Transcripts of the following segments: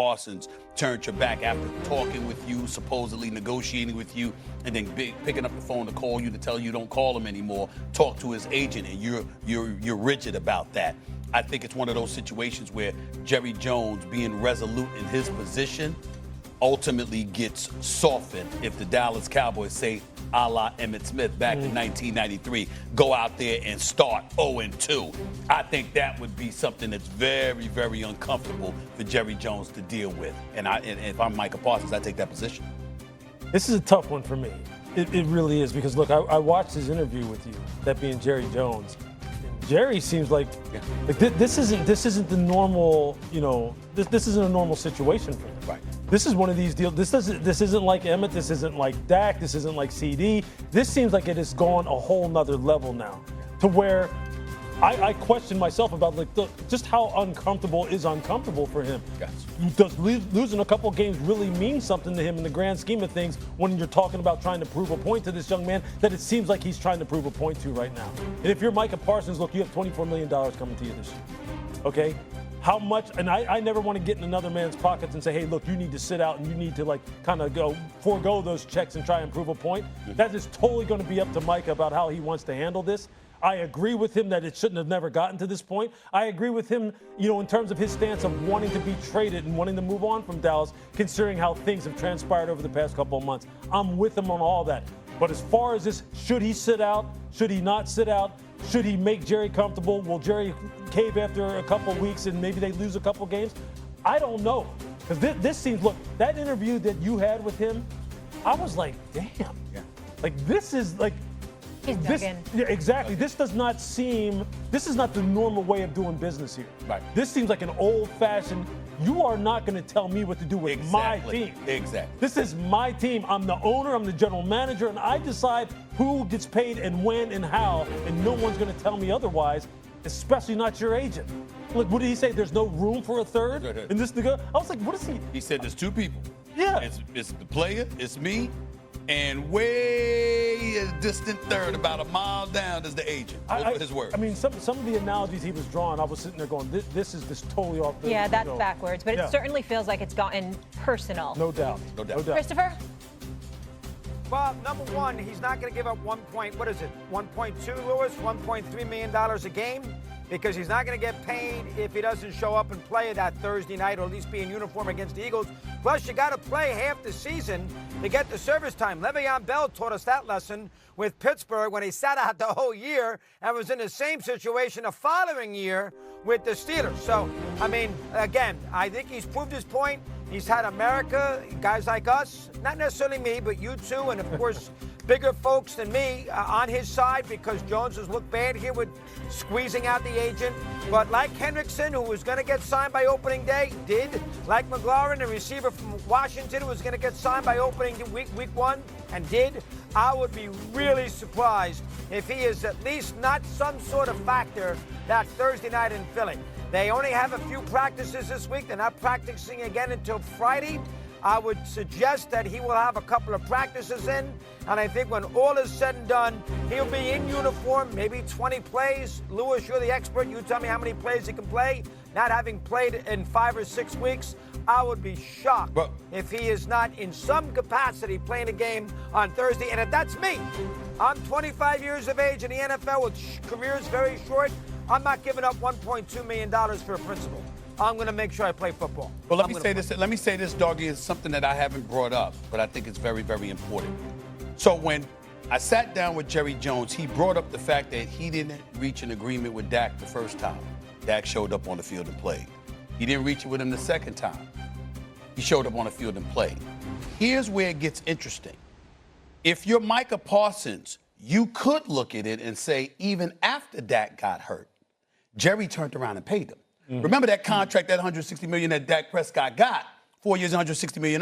Parsons turned your back after talking with you, supposedly negotiating with you, and then picking up the phone to call you to tell you don't call him anymore, talk to his agent, and you're rigid about that. I think it's one of those situations where Jerry Jones, being resolute in his position, ultimately gets softened if the Dallas Cowboys say, a la Emmitt Smith back in 1993, go out there and start 0-2. I think that would be something that's very, very uncomfortable for Jerry Jones to deal with. And if I'm Micah Parsons, I take that position. This is a tough one for me. It really is, because, look, I watched his interview with you, that being Jerry Jones. Jerry seems like this isn't the normal, this isn't a normal situation for him. Right. This is one of these deals. This isn't like Emmett. This isn't like Dak. This isn't like CD. This seems like it has gone a whole nother level now, to where I question myself about just how uncomfortable for him. Yes. Does losing a couple games really mean something to him in the grand scheme of things when you're talking about trying to prove a point to this young man that it seems like he's trying to prove a point to right now? And if you're Micah Parsons, look, you have $24 million coming to you this year. Okay? How much, and I never want to get in another man's pockets and say, hey, look, you need to sit out and you need to kind of forego those checks and try and prove a point. That is totally going to be up to Micah about how he wants to handle this. I agree with him that it shouldn't have never gotten to this point. I agree with him, in terms of his stance of wanting to be traded and wanting to move on from Dallas, considering how things have transpired over the past couple of months. I'm with him on all that. But as far as this, should he sit out? Should he not sit out? Should he make Jerry comfortable? Will Jerry cave after a couple weeks and maybe they lose a couple games? I don't know. Because this seems, look, that interview that you had with him, I was like, damn. Yeah. Like, this is like, He's dug in. Yeah, exactly. This is not the normal way of doing business here. Right. This seems like an old-fashioned, you are not going to tell me what to do with my team. Exactly. This is my team. I'm the owner, I'm the general manager, and I decide who gets paid and when and how, and no one's going to tell me otherwise, especially not your agent. Look, what did he say? There's no room for a third? And this nigga, I was like, what is he? He said there's two people. Yeah. It's the player, it's me, and way a distant third, about a mile down, is the agent. Those were his words. I mean, some of the analogies he was drawing, I was sitting there going, this is just totally off the. Yeah, that's backwards, but it certainly feels like it's gotten personal. No doubt. No doubt. Christopher? Well, number one, he's not going to give up 1.2, Lewis, $1.3 million a game, because he's not going to get paid if he doesn't show up and play that Thursday night, or at least be in uniform against the Eagles. Plus, you got to play half the season to get the service time. Le'Veon Bell taught us that lesson with Pittsburgh when he sat out the whole year and was in the same situation the following year with the Steelers. So, I mean, again, I think he's proved his point. He's had America, guys like us, not necessarily me, but you two, and of course, bigger folks than me on his side, because Jones has looked bad here with squeezing out the agent. But like Hendrickson, who was going to get signed by opening day, did. Like McLaurin, a receiver from Washington, who was going to get signed by opening week one, and did. I would be really surprised if he is at least not some sort of factor that Thursday night in Philly. They only have a few practices this week. They're not practicing again until Friday. I would suggest that he will have a couple of practices in, and I think when all is said and done, he'll be in uniform, maybe 20 plays. Lewis, you're the expert. You tell me how many plays he can play. Not having played in 5 or 6 weeks, I would be shocked if he is not in some capacity playing a game on Thursday. And if that's me, I'm 25 years of age in the NFL with careers very short. I'm not giving up $1.2 million for a principal. I'm going to make sure I play football. Well, let me say this, Doggy, is something that I haven't brought up, but I think it's very, very important. So when I sat down with Jerry Jones, he brought up the fact that he didn't reach an agreement with Dak the first time. Dak showed up on the field and played. He didn't reach it with him the second time. He showed up on the field and played. Here's where it gets interesting. If you're Micah Parsons, you could look at it and say, even after Dak got hurt, Jerry turned around and paid him. Remember that contract, that $160 million that Dak Prescott got, 4 years, $160 million.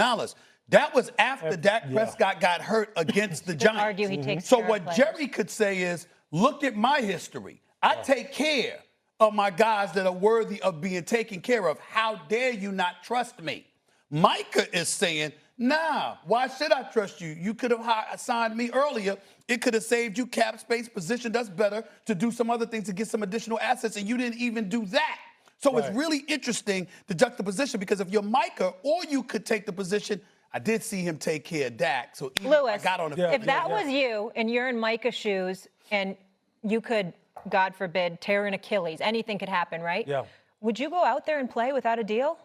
That was after Dak Prescott got hurt against the Giants. Argue he takes So care of what players. Jerry could say is, look at my history. I take care of my guys that are worthy of being taken care of. How dare you not trust me? Micah is saying, nah, why should I trust you? You could have signed me earlier. It could have saved you cap space, positioned us better to do some other things to get some additional assets, and you didn't even do that. So it's really interesting, the juxtaposition, because if you're Micah, or you could take the position, I did see him take care of Dak. So Lewis, I got on the if that was you and you're in Micah's shoes and you could, God forbid, tear an Achilles, anything could happen, right? Yeah. Would you go out there and play without a deal?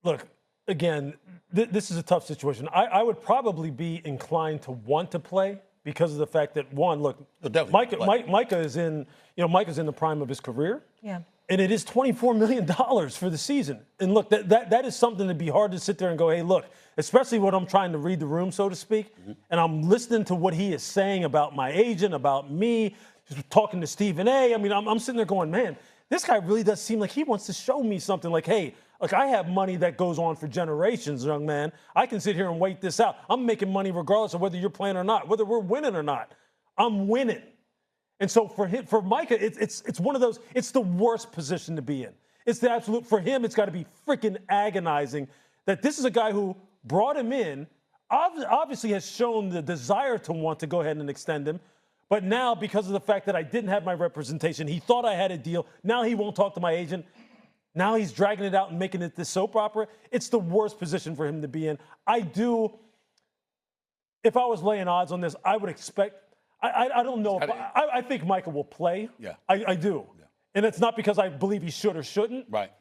Look, again, this is a tough situation. I would probably be inclined to want to play because of the fact that, one, look, Micah is in, Micah's in the prime of his career. Yeah. And it is $24 million for the season. And look, that is something that'd be hard to sit there and go, hey, look, especially when I'm trying to read the room, so to speak, and I'm listening to what he is saying about my agent, about me, talking to Stephen A. I mean, I'm sitting there going, man, this guy really does seem like he wants to show me something like, hey, look, I have money that goes on for generations, young man. I can sit here and wait this out. I'm making money regardless of whether you're playing or not, whether we're winning or not. I'm winning. And so for Micah, it's one of those, it's the worst position to be in. It's the absolute, for him, it's got to be freaking agonizing that this is a guy who brought him in, obviously has shown the desire to want to go ahead and extend him. But now, because of the fact that I didn't have my representation, he thought I had a deal. Now he won't talk to my agent. Now he's dragging it out and making it this soap opera. It's the worst position for him to be in. If I was laying odds on this, I would expect, I don't know. I think Micah will play. Yeah. I do. Yeah. And it's not because I believe he should or shouldn't. Right.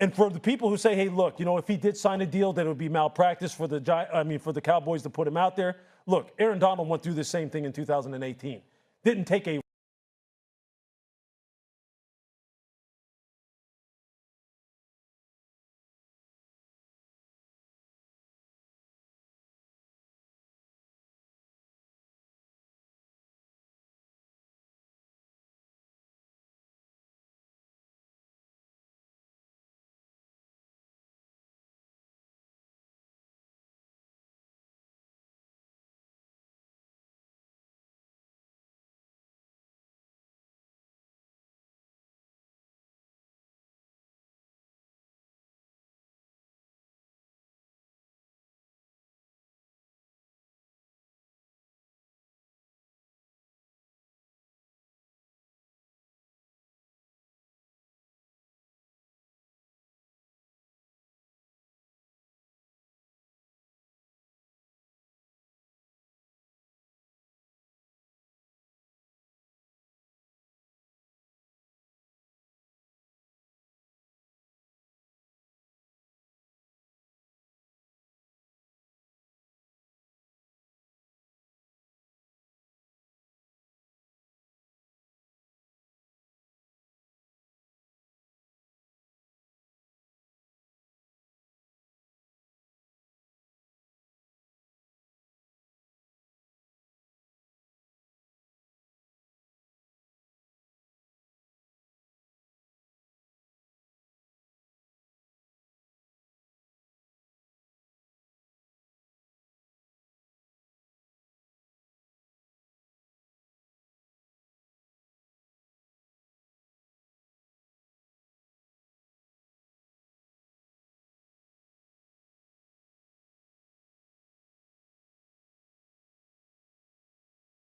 And for the people who say, hey, look, if he did sign a deal, that it would be malpractice for the Cowboys to put him out there. Look, Aaron Donald went through the same thing in 2018. Didn't take a